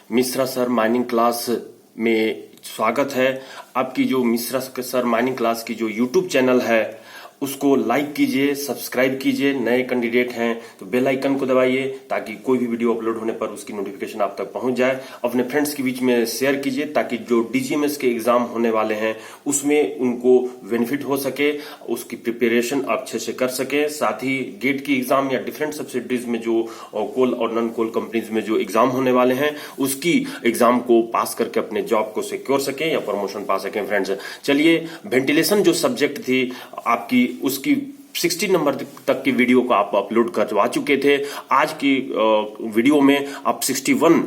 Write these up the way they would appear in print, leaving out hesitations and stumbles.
Mishra sir mining class में स्वागत है। आपकी जो मिश्रा सर माइनिंग क्लास की जो यूट्यूब चैनल है उसको लाइक कीजिए, सब्सक्राइब कीजिए। नए कैंडिडेट हैं तो बेल आइकन को दबाइए ताकि कोई भी वीडियो अपलोड होने पर उसकी नोटिफिकेशन आप तक पहुंच जाए। अपने फ्रेंड्स के बीच में शेयर कीजिए ताकि जो डीजीएमएस के एग्जाम होने वाले हैं उसमें उनको बेनिफिट हो सके, उसकी प्रिपरेशन अच्छे से कर सके। साथ ही गेट की एग्जाम या डिफरेंट सब्सिडीज में जो कोल और नॉन कोल कंपनीज में जो एग्जाम होने वाले हैं उसकी एग्जाम को पास करके अपने जॉब को सिक्योर सके या प्रमोशन पा सकें। फ्रेंड्स, चलिए वेंटिलेशन जो सब्जेक्ट थी आपकी उसकी 60 नंबर तक की वीडियो को आप अपलोड करवा चुके थे। आज की वीडियो में आप 61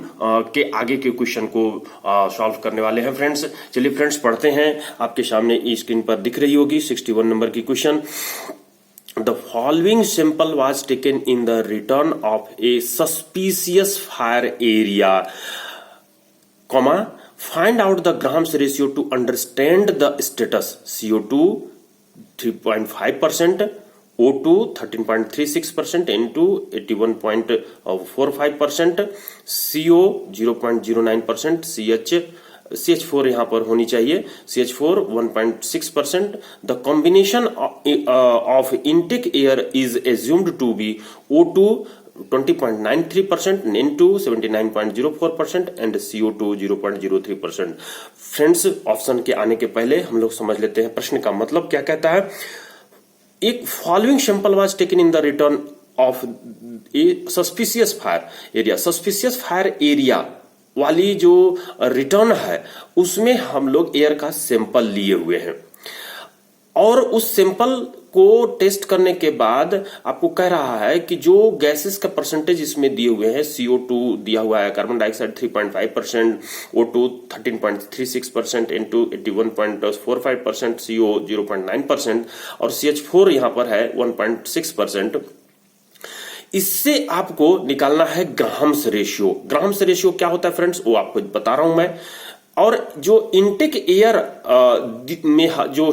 के आगे के क्वेश्चन को सॉल्व करने वाले हैं। फ्रेंड्स, चलिए फ्रेंड्स पढ़ते हैं। आपके सामने स्क्रीन पर दिख रही होगी 61 नंबर की question. The following sample was taken in the return of a suspicious fire area, comma, find out the Grams ratio to understand the status. CO2 3.5%, O2 13.36%, N2 81.45%, CO 0.09%, CH4 यहां पर होनी चाहिए, CH4 1.6%. The combination of intake air is assumed to be O2 20.93%, N2 79.04% and CO2 0.03%. Friends, option के आने के पहले हम लोग समझ लेते हैं प्रश्न का मतलब क्या कहता है। एक following sample was taken in the return of A suspicious fire area. Suspicious fire area वाली जो रिटर्न है उसमें हम लोग एयर का सैंपल लिए हुए हैं और उस सैंपल को टेस्ट करने के बाद आपको कह रहा है कि जो गैसेस का परसेंटेज इसमें दिए हुए हैं, CO2 दिया हुआ है, carbon dioxide 3.5%, O2 13.36%, N2 81.45%, CO 0.9% और CH4 यहां पर है 1.6%। इससे आपको निकालना है ग्राम्स रेशियो। ग्राम्स रेशियो क्या होता है फ्रेंड्स, वो आपको बता रहा हूं मैं। और जो इनटेक एयर में जो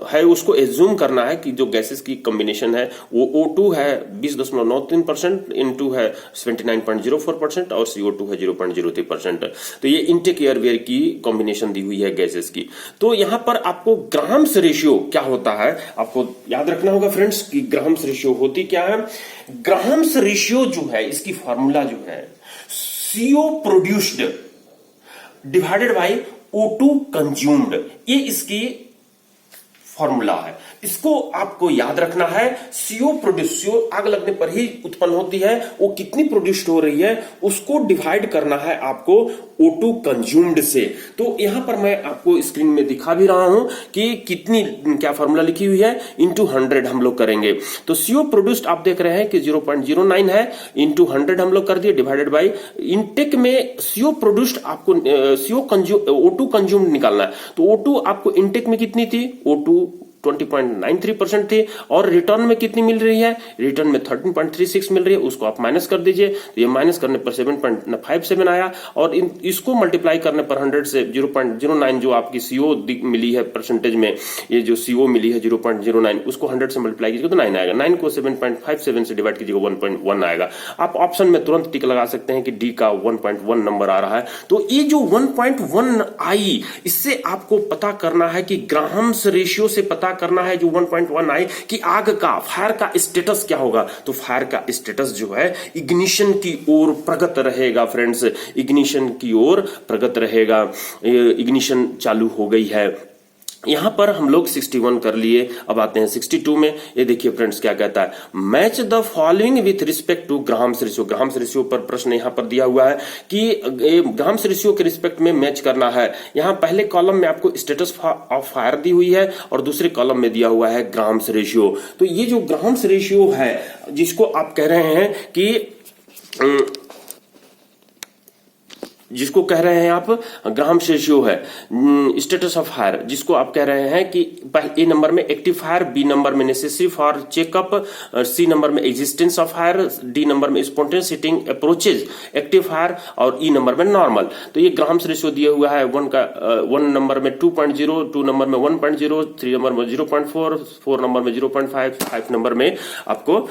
है उसको एज्यूम करना है कि जो गैसेस की कॉम्बिनेशन है वो O2 है 20.93%, N2 है 79.04% और CO2 है 0.03%। तो ये इनटेक एयर वेयर की कॉम्बिनेशन दी हुई है गैसेस की। तो यहां पर आपको ग्राम्स रेशियो क्या होता है आपको याद रखना होगा फ्रेंड्स कि ग्राम्स रेशियो होती क्या है। ग्राम्स रेशियो जो है इसकी फॉर्मूला जो है CO produced divided by O2 consumed, ये इसकी फॉर्मूला है। इसको आपको याद रखना है। CO प्रोड्यूस, CO आग लगने पर ही उत्पन्न होती है, वो कितनी प्रोड्यूस्ड हो रही है उसको डिवाइड करना है आपको O2 कंज्यूम्ड से। तो यहां पर मैं आपको स्क्रीन में दिखा भी रहा हूं कि कितनी क्या फॉर्मूला लिखी हुई है, इंटू 100 हम लोग करेंगे। तो CO प्रोड्यूस्ड आप देख रहे हैं कि 0.09 है, इंटू 100 हम लोग कर दिए, डिवाइडेड बाई इनटेक में CO प्रोड्यूस्ड आपको O2 कंज्यूम्ड निकालना है। तो O2 आपको इनटेक में कितनी थी, O2 20.93% थी और रिटर्न में कितनी मिल रही है, रिटर्न में 13.36 मिल रही है। उसको आप माइनस कर दीजिए तो ये माइनस करने पर 7.57 आया और इसको मल्टीप्लाई करने पर 100 से 0.09 जो आपकी CO मिली है परसेंटेज में, ये जो CO मिली है 0.09 उसको 100 से मल्टीप्लाई कीजिएगा तो 9 आएगा। 9 को 7.57 से डिवाइड कीजिएगा 1.1 आएगा। आप ऑप्शन में तुरंत टिक लगा सकते हैं कि डी का 1.1 नंबर आ रहा है। तो ये जो 1.1 आई इससे आपको पता करना है कि ग्राम्स रेशियो से पता करना है जो 1.1 आई कि आग का फायर का स्टेटस क्या होगा। तो फायर का स्टेटस जो है इग्निशन की ओर प्रगत रहेगा। फ्रेंड्स, इग्निशन की ओर प्रगत रहेगा। इग्निशन चालू हो गई है। यहां पर हम लोग 61 कर लिए। अब आते हैं 62 में। ये देखिए फ्रेंड्स क्या कहता है, match the following with respect two grams ratio. Grams ratio पर प्रश्न यहां पर दिया हुआ है कि ग्राम्स रेशियो के रिस्पेक्ट में मैच करना है। यहां पहले कॉलम में आपको स्टेटस ऑफ फायर दी हुई है और दूसरे कॉलम में दिया हुआ है ग्राम्स रेशियो। तो ये जो ग्राम्स रेशियो है जिसको आप कह रहे हैं कि जिसको कह रहे हैं आप ग्राम्स रेशियो है, स्टेटस ऑफ फायर जिसको आप कह रहे हैं कि ए नंबर में एक्टिव फायर, बी नंबर में necessary for checkup, C number में existence of fire, D number में spontaneous heating approaches active fire और ई नंबर में नॉर्मल। तो ये ग्राम्स रेशियो दिया हुआ है। 1 नंबर में 2.0, 2 नंबर में 1.0, 3 नंबर में 0.4, 4 नंबर में 0.5, 5 नंबर में आपको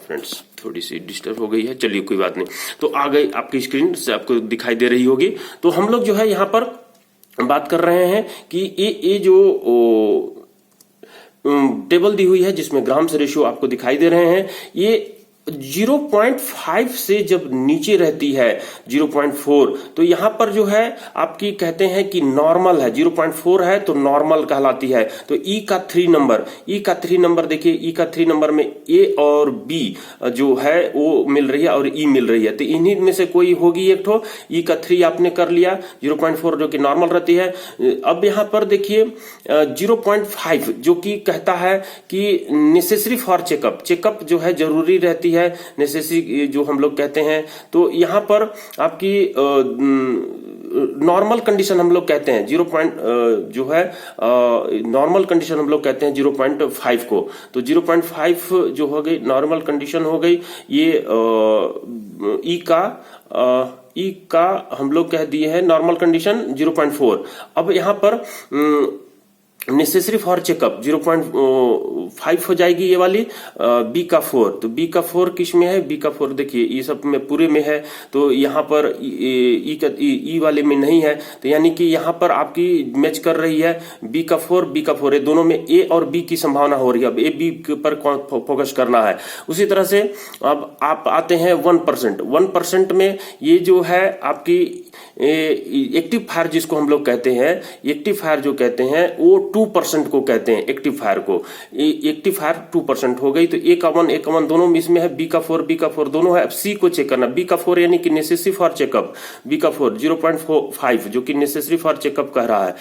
फ्रेंड्स थोड़ी सी डिस्टर्ब हो गई है, चलिए कोई बात नहीं। तो आ गई आपकी स्क्रीन से, आपको दिखाई दे रही होगी। तो हम लोग जो है यहाँ पर बात कर रहे हैं कि ये जो टेबल दी हुई है जिसमें ग्राम्स रेशियो आपको दिखाई दे रहे हैं, ये 0.5 से जब नीचे रहती है 0.4, तो यहां पर जो है आपकी कहते हैं कि नॉर्मल है। 0.4 है तो नॉर्मल कहलाती है। तो ई का 3 नंबर देखिए, ई का 3 नंबर में ए और बी जो है वो मिल रही है और ई मिल रही है। तो इन्हीं में से कोई होगी एक ठो। ई का 3 आपने कर लिया, 0.4 जो कि नॉर्मल रहती है। अब यहां पर देखिए 0.5 जो कि कहता है कि नेसेसरी फॉर चेकअप जो है जरूरी रहती है, नेसेसरी जो हम लोग कहते हैं। तो यहां पर आपकी नॉर्मल कंडीशन हम लोग कहते हैं 0. जो है नॉर्मल कंडीशन हम लोग कहते हैं 0.5 को। तो 0.5 जो हो गई नॉर्मल कंडीशन हो गई। ये ई का हम लोग कह दिए हैं नॉर्मल कंडीशन 0.4। अब यहां पर नेसेसरी फॉर चेकअप 0.5 हो जाएगी ये वाली। बी का 4, तो बी का 4 किस में है? बी का 4 देखिए ये सब में पूरे में है, तो यहाँ पर ई वाले में नहीं है। तो यानी कि यहाँ पर आपकी मैच कर रही है बी का 4 ये दोनों में ए और बी की संभावना हो रही है। अब ए बी पर फोकस करना है। उसी तरह से अब आप आते हैं 1% में ये जो है आपकी एक्टिव फायर जिसको हम लोग कहते हैं, एक्टिव फायर जो कहते हैं वो 2% को कहते हैं एक्टिव फायर को। एक्टिव फायर 2% हो गई। तो ए का 1 दोनों में इसमें है। बी का 4 दोनों है। अब सी को चेक करना। बी का 4 यानी कि नेसेसरी फॉर चेकअप। बी का 4 0.5 जो कि नेसेसरी फॉर चेकअप कह रहा है,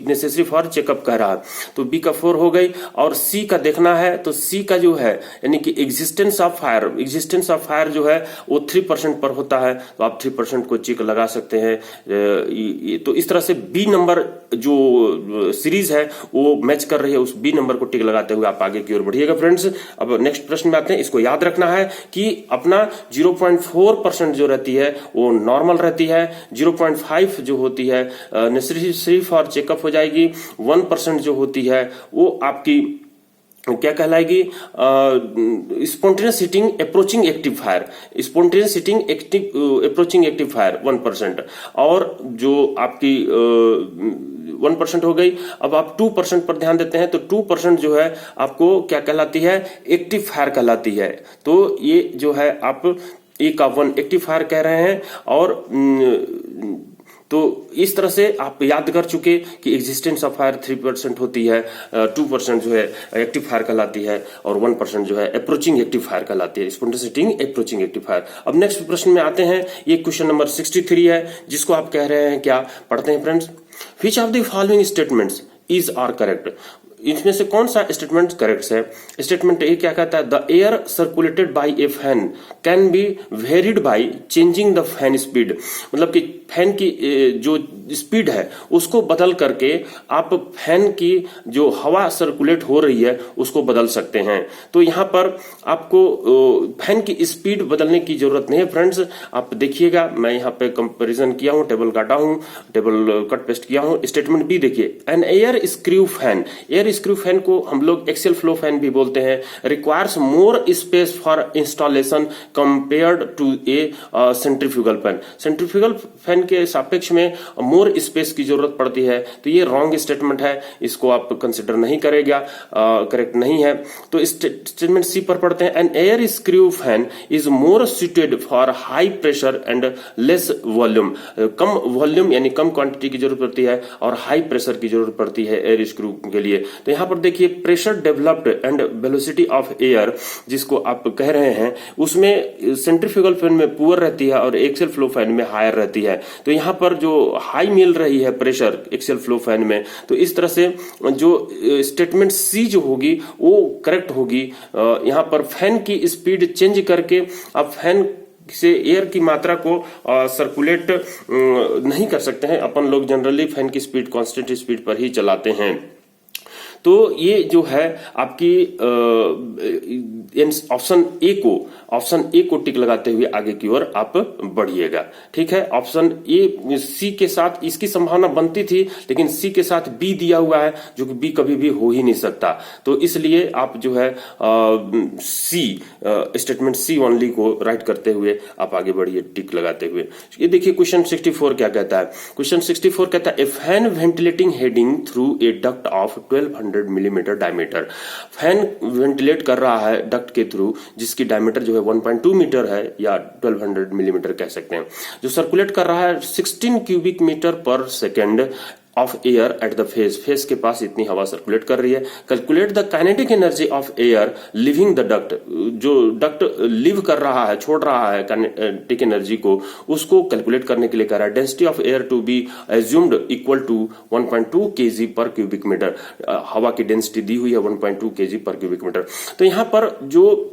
नेसेसरी फॉर चेकअप कह रहा है। तो बी का 4 हो गई। और सी का देखना है, तो सी का जो है यानी कि एग्जिस्टेंस ऑफ फायर जो है वो 3% पर होता है। तो आप 3% को चेक लगा सकते हैं। तो इस तरह से बी नंबर जो सीरीज है वो मैच कर रही है, उस बी नंबर को टिक लगाते हुए आप आगे की ओर बढ़िएगा फ्रेंड्स। अब नेक्स्ट प्रश्न में आते हैं। इसको याद रखना है कि अपना 0.4% जो रहती है वो नॉर्मल रहती है। 0.5 जो होती है नेसेसरी फॉर चेकअप हो जाएगी। 1% जो होती है वो आपकी क्या कहलाएगी? Spontaneous heating approaching active fire. Spontaneous heating approaching active fire 1%। और जो आपकी 1% हो गई। अब आप 2% पर ध्यान देते हैं, तो 2% जो है आपको क्या कहलाती है? एक्टिव फायर कहलाती है। तो ये जो है आप ए का 1 एक्टिव फायर कह रहे हैं। और तो इस तरह से आप याद कर चुके कि एग्जिस्टेंस ऑफ फायर 3% होती है, 2% जो है एक्टिव फायर कहलाती है, और 1% जो है अप्रोचिंग एक्टिव फायर कहलाती है। Spontaneous heating approaching active fire. अब नेक्स्ट प्रश्न में आते हैं। ये क्वेश्चन नंबर 63 है, जिसको आप कह रहे हैं क्या? पढ़ते हैं friends. Which of the following statements is are correct? इसमें से कौन सा स्टेटमेंट करेक्ट है? स्टेटमेंट ए क्या कहता है? The air circulated by a fan can be varied by changing the fan speed. मतलब कि फैन की जो स्पीड है उसको बदल करके आप फैन की जो हवा सर्कुलेट हो रही है उसको बदल सकते हैं। तो यहाँ पर आपको फैन की स्पीड बदलने की जरूरत नहीं है फ्रेंड्स। आप देखिएगा, मैं यहाँ पे कंपैरिजन किया हूँ, टेबल काटा हूँ, टेबल कट पेस्ट किया हूँ। स्टेटमेंट बी देखिए, an air screw fan. Air screw fan को हम लोग एक्सेल फ्लो फैन भी बोलते हैं। Requires more space for installation compared to a centrifugal fan. Centrifugal fan के सापेक्ष में मोर स्पेस की जरूरत पड़ती है। तो ये रॉन्ग स्टेटमेंट है, इसको आप कंसिडर नहीं करेगा, करेक्ट नहीं है। तो स्टेटमेंट सी पर पढ़ते हैं। An air screw fan is more suited for high pressure and less volume. कम वॉल्यूम यानी कम क्वांटिटी की जरूरत पड़ती है और हाई प्रेशर की जरूरत पड़ती है एयर स्क्रू के लिए। तो यहां पर देखिए, pressure developed and velocity of air जिसको आप कह रहे हैं, उसमें सेंट्रीफ्यूगल फैन में पुअर रहती है और एक्सेल फ्लो फैन में हायर रहती है। तो यहाँ पर जो हाई मिल रही है प्रेशर एक्सेल फ्लो फैन में, तो इस तरह से जो स्टेटमेंट सी जो होगी वो करेक्ट होगी। यहाँ पर फैन की स्पीड चेंज करके आप फैन से एयर की मात्रा को सर्कुलेट नहीं कर सकते हैं। अपन लोग जनरली फैन की स्पीड कांस्टेंट स्पीड पर ही चलाते हैं। तो ये जो है आपकी ऑप्शन ए को टिक लगाते हुए आगे की ओर आप बढ़िएगा। ठीक है, ऑप्शन ए सी के साथ इसकी संभावना बनती थी, लेकिन सी के साथ बी दिया हुआ है, जो कि बी कभी भी हो ही नहीं सकता। तो इसलिए आप जो है सी स्टेटमेंट सी ओनली को राइट करते हुए आप आगे बढ़िए टिक लगाते हुए। ये देखिए क्वेश्चन 64 क्या कहता है। क्वेश्चन 64 कहता है ए fan ventilating heading through a duct of 1200 millimetre diameter. Fan ventilate कर रहा है डक्ट के थ्रू, जिसकी डायमीटर जो है 1.2 मीटर है या 1200 मिलीमीटर कह सकते हैं, जो सर्कुलेट कर रहा है 16 क्यूबिक मीटर पर second of air at the face के पास इतनी हवा सर्कुलेट कर रही है। Calculate the kinetic energy of air living the duct. जो डक्ट लिव कर रहा है, छोड़ रहा है काइनेटिक एनर्जी को, उसको कैलकुलेट करने के लिए कह रहा है। Density of air to be assumed equal to 1.2 kg per cubic metre. हवा की डेंसिटी दी हुई है 1.2 kg पर क्यूबिक मीटर। तो यहां पर जो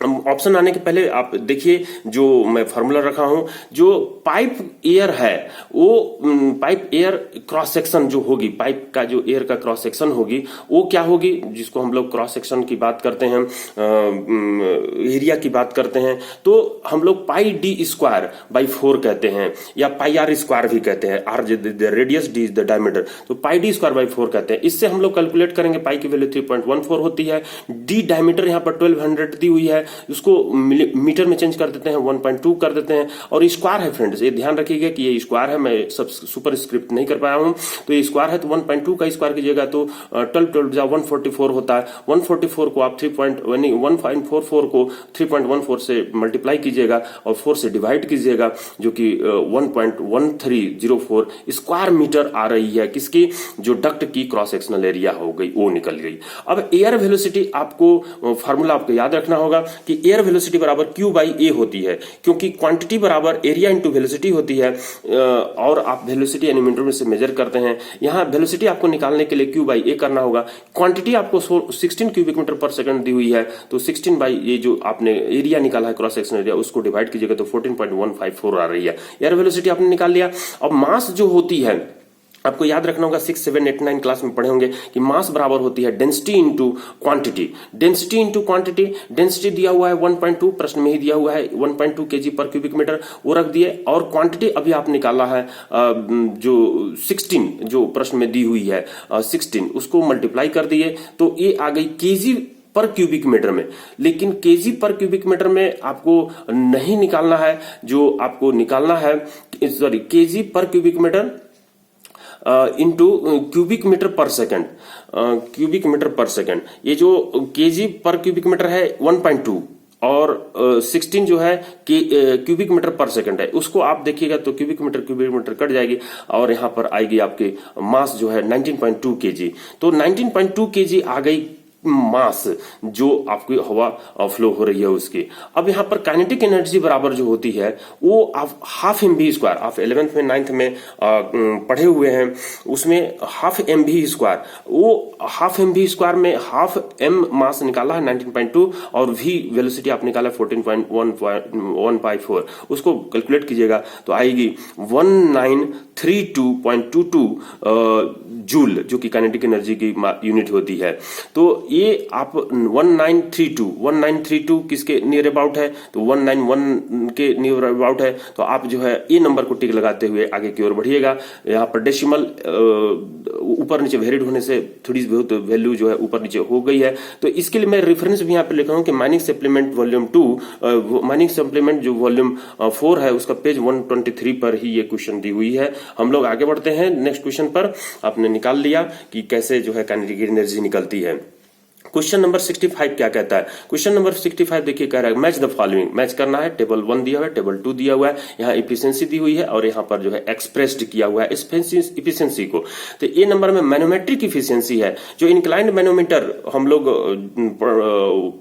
ऑप्शन आने के पहले आप देखिए जो मैं फॉर्मूला रखा हूं, जो पाइप एयर है वो पाइप एयर क्रॉस सेक्शन जो होगी, पाइप का जो एयर का क्रॉस सेक्शन होगी वो क्या होगी, जिसको हम लोग क्रॉस सेक्शन की बात करते हैं, एरिया की बात करते हैं, तो हम लोग पाई डी स्क्वायर बाई 4 कहते हैं, या पाई आर स्क्वायर भी कहते हैं। R the radius, d is the diameter, तो पाई डी स्क्वायर बाई 4 कहते हैं। इससे हम लोग कैलकुलेट करेंगे। पाई की वैल्यू 3.14 होती है। डी डायमीटर यहाँ पर 1200 दी हुई है, उसको मीटर में चेंज कर देते हैं, 1.2 कर देते हैं। और स्क्वायर है फ्रेंड्स, ये ध्यान रखिएगा कि ये स्क्वायर है, मैं सब सुपर स्क्रिप्ट नहीं कर पाया हूं, तो ये स्क्वायर है। तो 1.2 का स्क्वायर कीजिएगा तो 12 144 होता है। 144 को आप 1.44 को 3.14 से मल्टीप्लाई कीजिएगा और 4 से डिवाइड कीजिएगा, जो कि 1.1304 स्क्वायर मीटर आ रही है। किसकी? जो डक्ट की क्रॉस सेक्शनल एरिया हो गई, वो निकल गई। अब एयर वेलोसिटी आपको फार्मूला आपको याद रखना होगा कि एयर वेलोसिटी बराबर Q बाई ए होती है, क्योंकि क्वांटिटी बराबर एरिया इंटू वेलोसिटी होती है। और आप वेलोसिटी यानी मीटर में से मेजर करते हैं। यहां वेलोसिटी आपको निकालने के लिए Q बाई ए करना होगा। क्वांटिटी आपको 16 क्यूबिक मीटर पर सेकंड दी हुई है, तो 16 बाई ये जो आपने एरिया निकाला है क्रॉस सेक्शन एरिया, उसको डिवाइड कीजिएगा तो 14.154 आ रही है। एयर वेलोसिटी आपने निकाल लिया। अब मास जो होती है आपको याद रखना होगा, 6, 7, 8, 9 क्लास में पढ़े होंगे कि मास बराबर होती है density into quantity. Density into quantity, density दिया हुआ है 1.2, प्रश्न में ही दिया हुआ है 1.2 kg पर क्यूबिक मीटर, वो रख दिए। और क्वांटिटी अभी आप निकाला है जो 16 जो प्रश्न में दी हुई है 16, उसको मल्टीप्लाई कर दिए तो ये आ गई केजी पर क्यूबिक मीटर में। लेकिन केजी पर क्यूबिक मीटर में आपको नहीं निकालना है, जो आपको निकालना है sorry kg per cubic metre into cubic metre per second. Cubic metre per second, ये जो केजी पर क्यूबिक मीटर है 1.2 और 16 जो है क्यूबिक मीटर पर सेकंड है, उसको आप देखिएगा तो क्यूबिक मीटर कट जाएगी और यहां पर आएगी आपके मास जो है 19.2 kg। तो 19.2 kg आ गई मास जो आपकी हवा फ्लो हो रही है उसकी। अब यहां पर काइनेटिक एनर्जी बराबर जो होती है वो आप हाफ mv स्क्वायर, आप 11th में 9th में पढ़े हुए हैं, उसमें हाफ mv स्क्वायर, वो हाफ mv स्क्वायर में हाफ m मास निकाला है 19.2 और v वेलोसिटी आप निकाला 14.154, उसको कैलकुलेट कीजिएगा तो आएगी 1932.22 जूल, जो कि काइनेटिक एनर्जी की यूनिट होती है। तो ये आप 1932 किसके नियर अबाउट है, तो 191 के नियर अबाउट है। तो आप जो है ये नंबर को टिक लगाते हुए आगे की ओर बढ़िएगा। यहाँ पर डेसिमल ऊपर नीचे वेरिड होने से थोड़ी बहुत वैल्यू जो है ऊपर नीचे हो गई है। तो इसके लिए मैं रेफरेंस भी यहाँ पे लिखा हूं कि mining supplement volume 2, mining supplement जो वॉल्यूम 4 है उसका पेज 123 पर ही ये क्वेश्चन दी हुई है। हम लोग आगे बढ़ते हैं नेक्स्ट क्वेश्चन पर। आपने निकाल लिया कि कैसे जो है काइनेटिक एनर्जी निकलती है। क्वेश्चन नंबर 65 क्या कहता है? क्वेश्चन नंबर 65 देखिए कह रहा है मैच द फॉलोइंग। मैच करना है, टेबल 1 दिया हुआ है, टेबल 2 दिया हुआ है, यहाँ इफिशियंसी दी हुई है और यहाँ पर जो है एक्सप्रेस्ड किया हुआ है इफिशियंसी को। तो ये नंबर में मैनोमेट्रिक इफिशियंसी है। जो इंक्लाइंड मैनोमीटर हम लोग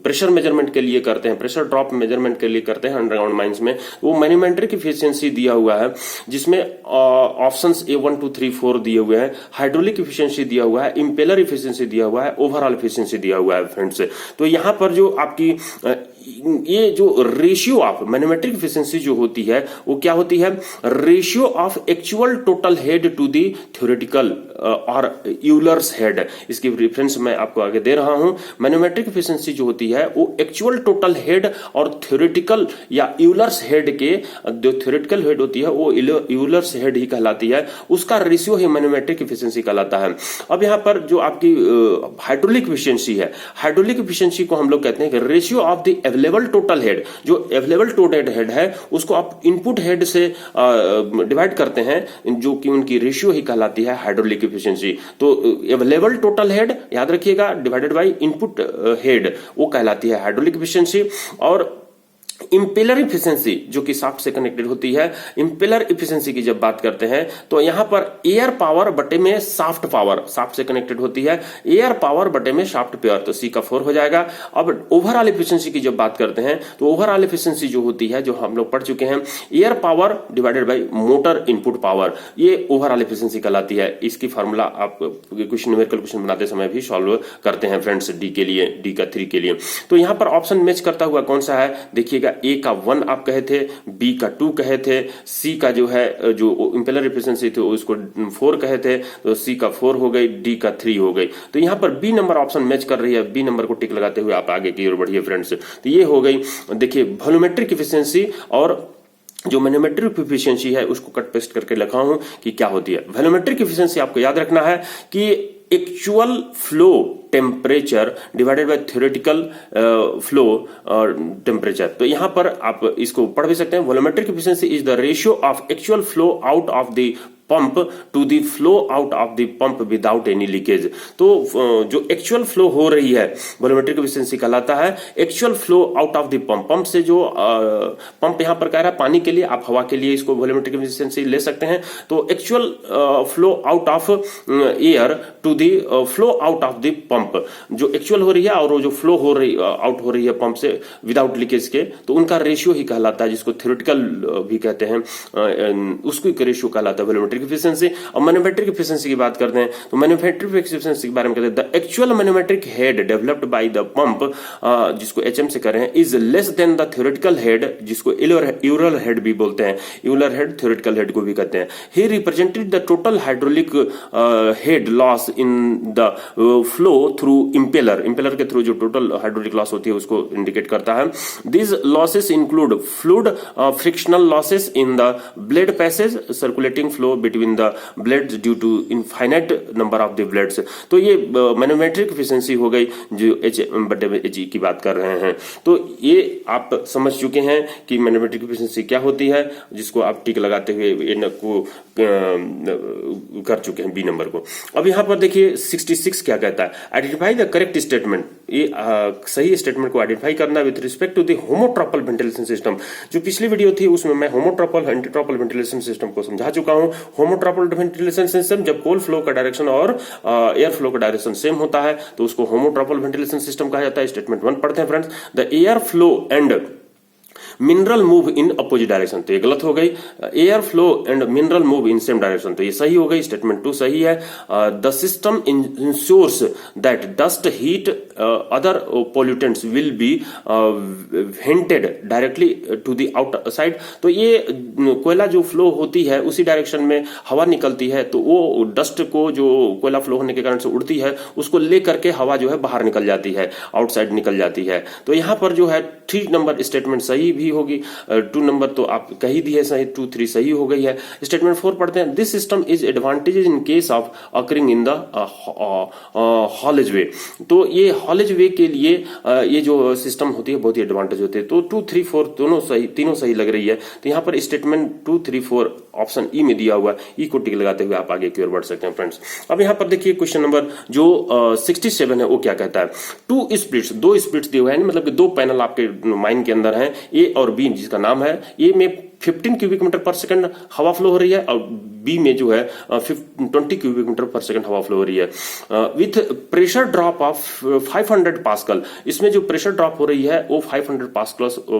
प्रेशर मेजरमेंट के लिए करते हैं, प्रेशर ड्रॉप मेजरमेंट के लिए करते हैं अंडरग्राउंड माइंस में, वो मैनोमेट्रिक इफिशियंसी दिया हुआ है, जिसमें ऑप्शंस A1 2 3 4 दिए हुए हैं। हाइड्रोलिक इफिशियंसी दिया हुआ है, इंपेलर इफिशियंसी दिया हुआ है, ओवरऑल इफिशियंसी दिया हुआ है फ्रेंड्स। तो यहां पर जो आपकी ये जो रेशियो ऑफ मैनोमेट्रिक एफिशिएंसी जो होती है वो क्या होती है, ratio of actual total head to the theoretical और यूलर्स हेड। इसकी रेफरेंस मैं आपको आगे दे रहा हूं। मैनोमेट्रिक एफिशिएंसी जो होती है वो एक्चुअल टोटल हेड और थ्योरेटिकल या यूलर्स हेड के, जो थ्योरेटिकल हेड होती है वो यूलर्स हेड ही कहलाती है, उसका रेशियो ही मैनोमेट्रिक एफिशिएंसी कहलाता है। अब यहां पर जो आपकी हाइड्रोलिक एफिशिएंसी है, हाइड्रोलिक एफिशिएंसी को हम लोग कहते हैं कि ratio of the available total head, जो अवेलेबल टोटल हेड है उसको आप इनपुट हेड से डिवाइड करते हैं, जो कि उनकी रेशियो ही कहलाती है हाइड्रोलिक एफिशिएंसी। तो अवेलेबल टोटल हेड याद रखिएगा डिवाइडेड बाय इनपुट हेड, वो कहलाती है हाइड्रोलिक एफिशिएंसी। और इंपेलर इफिशिएंसी जो कि शाफ्ट से कनेक्टेड होती है, इंपेलर इफिशिएंसी की जब बात करते हैं तो यहां पर एयर पावर बटे में शाफ्ट पावर, शाफ्ट से कनेक्टेड होती है, एयर पावर बटे में शाफ्ट पावर, तो सी का 4 हो जाएगा। अब ओवरऑल इफिशिएंसी की जब बात करते हैं तो ओवरऑल इफिशिएंसी जो होती है, जो हम लोग पढ़ चुके हैं, air power divided by motor input power, ये ओवरऑल इफिशिएंसी कहलाती है। इसकी फार्मूला आप कुछ न्यूमेरिकल क्वेश्चन बनाते समय भी सॉल्व करते हैं फ्रेंड्स, डी के लिए, डी का 3 के लिए। तो यहां पर ऑप्शन मैच करता हुआ कौन सा है, देखिएगा ए का 1 आप कहे थे, बी का 2 कहे थे, सी का जो है जो इंपेलर एफिशिएंसी थी उसको 4 कहे थे, तो सी का 4 हो गई, डी का 3 हो गई। तो यहां पर बी नंबर ऑप्शन मैच कर रही है, बी नंबर को टिक लगाते हुए आप आगे की ओर बढ़िए फ्रेंड्स। तो ये हो गई, देखिए वॉल्यूमेट्रिक एफिशिएंसी और जो मैनोमेट्रिक एफिशिएंसी है उसको कट पेस्ट करके लिखा हूं कि क्या होती है। वॉल्यूमेट्रिक एफिशिएंसी आपको याद रखना है कि actual flow temperature divided by theoretical flow temperature. तो यहां पर आप इसको पढ़ भी सकते हैं, volumetric efficiency is the ratio of actual flow out of the pump to the flow out of the pump without any leakage. तो जो एक्चुअल फ्लो हो रही है वॉल्यूमेट्रिक एफिशिएंसी कहलाता है actual flow out of the pump. Pump से जो pump यहां पर कह रहा है पानी के लिए, आप हवा के लिए इसको वॉल्यूमेट्रिक एफिशिएंसी ले सकते हैं। तो actual flow out of air to the flow out of the pump, जो एक्चुअल हो रही है और वो जो फ्लो हो रही आउट हो रही है पंप से विदाउट लीकेज के, तो उनका रेशियो ही कहलाता है, जिसको थ्योरेटिकल भी कहते हैं, उसको एक रेशियो कहलाता है वॉल्यूमेट्रिक एफिशिएंसी। और मैन्युफैक्चरिंग एफिशिएंसी की बात करते हैं तो मैन्युफैक्चरिंग एफिशिएंसी के बारे में कहते हैं the actual manufacturing head developed by the pump, जिसको एचएम से कर रहे हैं, is less than the theoretical head, जिसको यूलर हेड भी बोलते हैं, यूलर हेड थ्योरेटिकल हेड को भी कहते हैं। He represented the total hydraulic head loss in the flow through impeller, impeller के थ्रू जो टोटल हाइड्रोलिक लॉस होती है उसको इंडिकेट करता है। This losses include fluid frictional losses in the blade passage, circulating flow between the blades due to infinite number of the blades. तो ये manufacturing efficiency हो गई जो एच की बात कर रहे हैं। तो ये आप समझ चुके हैं कि मैन्युफैक्चरिंग एफिशिएंसी क्या होती है, जिसको आप टिक लगाते हुए इन को कर चुके हैं बी नंबर को। अब यहां पर देखिए 66 क्या कहता है, आइडेंटिफाई द करेक्ट स्टेटमेंट। ये सही स्टेटमेंट को आइडेंटिफाई करना with respect to the homotropal ventilation system. जो पिछली वीडियो थी उसमें मैं होमोट्रोपल एंटीट्रोपल वेंटिलेशन सिस्टम को समझा चुका हूं। होमोट्रोपल वेंटिलेशन सिस्टम जब कोल्ड फ्लो का डायरेक्शन और एयर फ्लो का डायरेक्शन सेम होता है तो उसको होमोट्रोपल वेंटिलेशन सिस्टम कहा जाता है। स्टेटमेंट 1 पढ़ते हैं friends, the air flow and mineral move in opposite direction, तो ये गलत हो गई। Air flow and mineral move in same direction, तो ये सही हो गई, स्टेटमेंट 2 सही है। The system ensures that dust heat other pollutants will be vented directly to the outside. तो ये कोयला जो फ्लो होती है उसी डायरेक्शन में हवा निकलती है, तो वो डस्ट को जो कोयला फ्लो होने के कारण से उड़ती है उसको लेकर के हवा जो है बाहर निकल जाती है, आउटसाइड निकल जाती है। तो यहां पर जो है 3 नंबर स्टेटमेंट सही भी होगी, 2 नंबर तो आप कही दिए सही, 2, 3 सही हो गई है। स्टेटमेंट 4 पढ़ते हैं, this system is advantages in case of occurring in the haulage way. तो ये हॉलेज वे के लिए ये जो सिस्टम होती है बहुत ही एडवांटेज होते हैं। तो 2, 3, 4 दोनों सही, तीनों सही लग रही है। तो यहाँ पर स्टेटमेंट 2, 3, 4 ऑप्शन ई में दिया हुआ है, ई को टिक लगाते हुए आप आगे की ओर बढ़ सकते हैं फ्रेंड्स। अब यहाँ पर देखिए क्वेश्चन नंबर जो 67 है वो क्या कहता है, 2 स्प्लिट्स, 2 स्प्लिट्स दिए हुए हैं, मतलब कि 2 पैनल आपके माइंड के अंदर हैं, ए और बी, जिसका नाम है ए में 15 क्यूबिक मीटर पर सेकंड हवा फ्लो हो रही है, और बी में जो है 20 क्यूबिक मीटर पर सेकंड हवा फ्लो हो रही है with pressure drop of 500 pascal. इसमें जो प्रेशर ड्रॉप हो रही है वो 500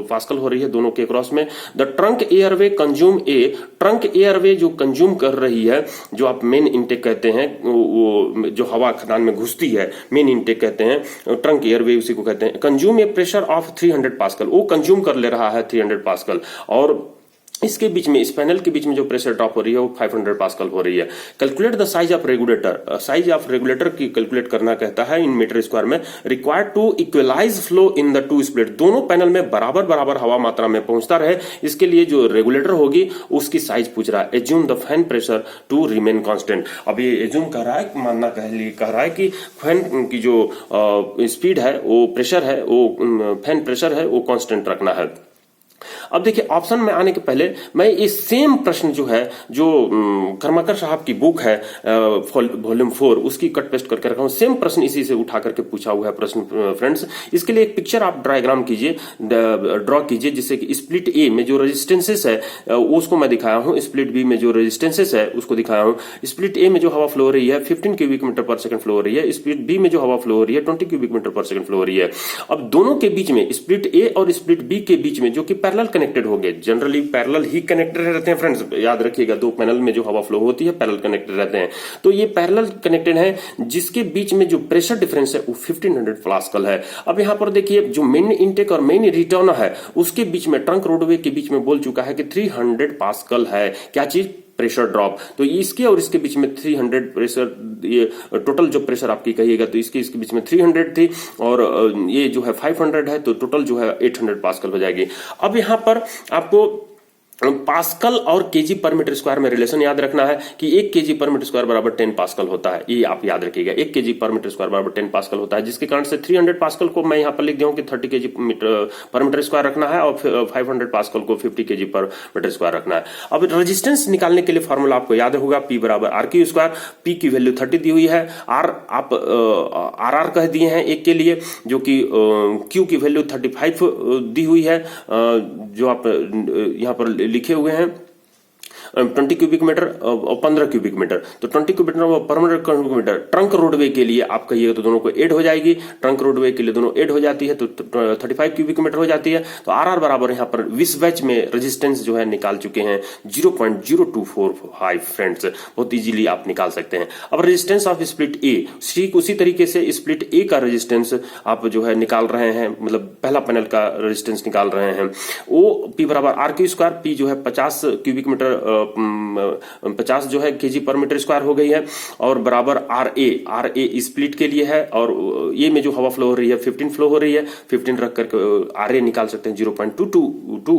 पास्कल हो रही है दोनों के क्रॉस में। The trunk airway consume trunk airway जो कंज्यूम कर रही है, जो आप मेन इनटेक कहते हैं, वो जो हवा खदान में घुसती है मेन इनटेक कहते हैं, ट्रंक एयरवे उसी को कहते हैं। Consume a pressure of 300 pascal, वो कंज्यूम कर ले रहा है 300 पास्कल, और इसके बीच में, इस पैनल के बीच में जो प्रेशर ड्रॉप हो रही है वो 500 पास्कल हो रही है। Calculate the size of regulator, size of regulator की कैलकुलेट करना कहता है इन मीटर स्क्वायर में। Required to equalize flow in the two split, दोनों पैनल में बराबर बराबर हवा मात्रा में पहुंचता रहे, इसके लिए जो रेगुलेटर होगी उसकी साइज पूछ रहा है। Assume the fan pressure to remain constant. अब ये एज्यूम कर रहा है, मानना कह रहा है कि फैन की जो स्पीड है, वो प्रेशर है, वो फैन प्रेशर है, वो कांस्टेंट रखना है। अब देखिए ऑप्शन में आने के पहले मैं ये सेम प्रश्न जो है, जो कर्मकर साहब की बुक है वॉल्यूम 4, उसकी कट पेस्ट करके रखा हूं। सेम प्रश्न इसी से उठा करके पूछा हुआ है प्रश्न फ्रेंड्स। इसके लिए एक पिक्चर आप डायग्राम कीजिए, ड्रॉ कीजिए, जिससे कि स्प्लिट ए में जो रेजिस्टेंसेस है उसको मैं दिखाया हूं, स्प्लिट बी में जो रेजिस्टेंसेस है उसको दिखाया हूं। स्प्लिट ए में जो हवा फ्लो हो रही है 15 cubic metre per second flow हो रही है, स्प्लिट बी में जो हवा फ्लो हो रही है 20 cubic metre per second flow हो रही है। अब दोनों के बीच में, स्प्लिट ए और स्प्लिट बी के बीच में, जो कि पैरेलल कनेक्टेड हो गए, जनरली पैरेलल ही कनेक्टेड रहते हैं फ्रेंड्स, याद रखिएगा, दो पैनल में जो हवा फ्लो होती है पैरेलल कनेक्टेड रहते हैं, तो ये पैरेलल कनेक्टेड है, जिसके बीच में जो प्रेशर डिफरेंस है वो 1500 पास्कल है। अब यहां पर देखिए जो मेन इनटेक और मेन रिटर्न है उसके बीच में, ट्रंक रोडवे के बीच में बोल चुका है कि 300 पास्कल है, क्या चीज, प्रेशर ड्रॉप। तो इसके और इसके बीच में 300 प्रेशर, ये टोटल जो प्रेशर आपकी कहिएगा तो इसके बीच में 300 थी, और ये जो है 500 है, तो टोटल जो है 800 पास्कल हो जाएगी। अब यहां पर आपको पास्कल और केजी पर मीटर स्क्वायर में रिलेशन याद रखना है कि 1 केजी पर मीटर स्क्वायर बराबर 10 पास्कल होता है, ये आप याद रखिएगा। 1 केजी पर मीटर स्क्वायर बराबर 10 पास्कल होता है, जिसके कारण से 300 पास्कल को मैं यहां पर लिख दिया हूं कि 30 केजी पर मीटर स्क्वायर रखना है, और 500 पास्कल को 50 केजी पर मीटर स्क्वायर रखना है। अब रेजिस्टेंस निकालने के लिए फॉर्मूला आपको याद होगा, P बराबर आर क्यू स्क्वायर। P की वैल्यू 30 दी हुई है, आर आप आर कह दिए हैं एक के लिए, जो कि Q की वैल्यू 35 दी हुई है, जो आप यहां पर लिखे हुए हैं 20 क्यूबिक मीटर और 15 क्यूबिक मीटर, तो 20 क्यूबिक मीटर और 15 क्यूबिक मीटर ट्रंक रोडवे के लिए आप कहिएगा तो दोनों को ऐड हो जाएगी, ट्रंक रोडवे के लिए दोनों ऐड हो जाती है, तो 35 क्यूबिक मीटर हो जाती है। तो आर बराबर यहाँ पर 20 बैच में रेजिस्टेंस जो है निकाल चुके हैं 0.0245 फ्रेंड्स, बहुत इजीली आप निकाल सकते हैं। अब रेजिस्टेंस ऑफ स्प्लिट ए, ठीक उसी तरीके से स्प्लिट ए का रेजिस्टेंस आप जो है निकाल रहे हैं, मतलब पहला पैनल का रेजिस्टेंस निकाल रहे हैं, वो P बराबर आर क्यू स्क्वायर। P जो है 50 क्यूबिक मीटर 50 जो है केजी पर मीटर स्क्वायर हो गई है, और बराबर आर ए स्प्लिट के लिए है, और ये में जो हवा फ्लो हो रही है 15 फ्लो हो रही है, 15 रख करके आर ए निकाल सकते हैं 0.222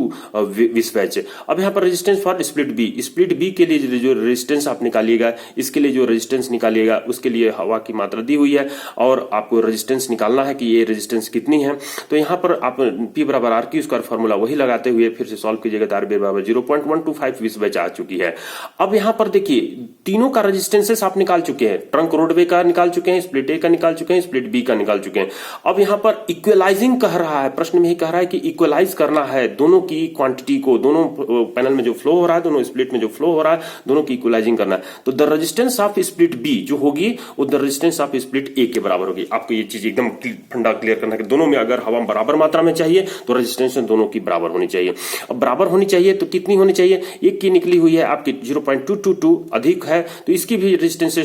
20 बैच। अब यहाँ पर रेजिस्टेंस फॉर स्प्लिट बी के लिए जो रेजिस्टेंस आप निकालिएगा, इसके लिए जो रेजिस्टेंस निकालिएगा उसके लिए हवा की मात्रा दी हुई है, और आपको रेजिस्टेंस निकालना है कि ये रेजिस्टेंस कितनी है। तो यहाँ पर आप P बराबर आर क्यू स्क्वायर फॉर्मूला वही लगाते हुए फिर से सॉल्व कीजिएगा, तो आर बी बराबर 0.125 20 बैच आ चुकी है। अब यहां पर देखिए तीनों का रेजिस्टेंसेस आप निकाल चुके हैं, ट्रंक रोडवे का निकाल चुके हैं, स्प्लिट ए का निकाल चुके हैं, स्प्लिट बी का निकाल चुके हैं। अब यहां पर इक्वलाइजिंग कह रहा है, प्रश्न में ही कह रहा है कि इक्वलाइज करना है दोनों की क्वांटिटी को, दोनों पैनल में जो फ्लो हो रहा है, दोनों स्प्लिट में जो फ्लो हो रहा है, दोनों की इक्वलाइजिंग करना है। तो the resistance of split B जो होगी वो the resistance of split A के बराबर होगी। आपको ये चीज एकदम फंडा क्लियर करना है कि दोनों में अगर हवा बराबर मात्रा में चाहिए तो रेजिस्टेंस दोनों की बराबर होनी चाहिए। अब बराबर होनी चाहिए तो कितनी होनी चाहिए, एक की निकली हुई है आपकी 0.222 अधिक है, तो इसकी भी रेजिस्टेंस